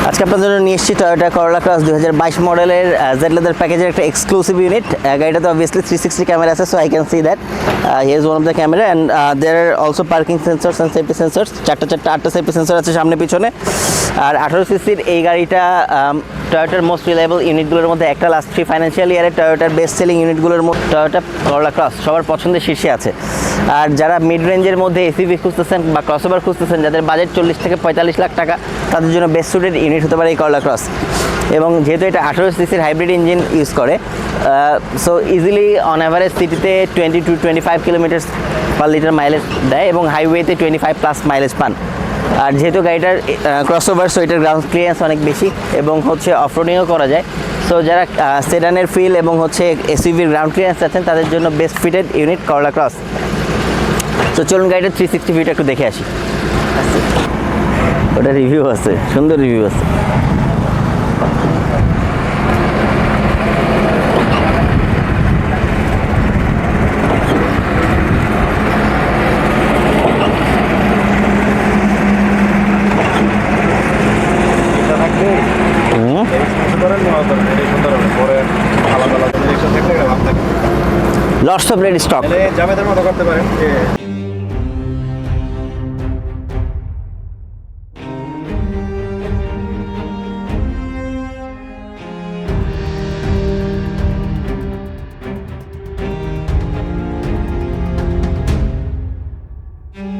আজকে আপনাদের জন্য নিয়ে এসেছি টয়োটা করোলা ক্রস 2022 মডেলের জেড লেদার প্যাকেজের একটা এক্সক্লুসিভ ইউনিট। গাড়িটাতে অবভিয়াসলি 360 ক্যামেরা আছে, so I can see that here is one of the camera and there are also parking sensors and safety sensors. আটটা সেফটি সেন্সর আছে সামনে পিছনে। আর 18 সিসির এই গাড়িটা টয়োটার মোস্ট রিলায়েবল ইউনিটগুলোর মধ্যে একটা। লাস্ট 3 ফাইন্যান্সিয়াল ইয়ারে টয়োটার বেস্ট সেলিং ইউনিটগুলোর মধ্যে টয়োটা করোলা ক্রস সবার পছন্দের শীর্ষে আছে। আর যারা মিড রেঞ্জের মধ্যে এসইভি খুঁজতেছেন বা ক্রসওভার খুঁজতেছেন, যাদের বাজেট 40 থেকে 45 লাখ টাকা, তাদের জন্য বেস্ট সুটেড ইউনিট হতে পারে এই করোলা ক্রস। এবং যেহেতু এটা 18 সিসির হাইব্রিড ইঞ্জিন ইউজ করে, সো ইজিলি অন অ্যাভারেজ সিটিতে 20 to 25 kilometre per litre mileage দেয় এবং হাইওয়েতে 25+ মাইলেজ পান। আর যেহেতু গাড়িটার ক্রসওভার, সো এটার গ্রাউন্ড ক্লিয়ারেন্স অনেক বেশি এবং হচ্ছে অফরোডিংও করা যায়। সো যারা সেডানের ফিল এবং হচ্ছে এসইভির গ্রাউন্ড ক্লিয়ারেন্স আছেন, তাদের জন্য বেস্ট ফিটেড ইউনিট করোলা ক্রস। তো চলুন গাড়িটার 360 ভিউটা একটু দেখে আসি। ওটা রিভিউ আছে, সুন্দর রিভিউ আছে। Lots of ready stock. জাভেদের মতো করতে পারেন যে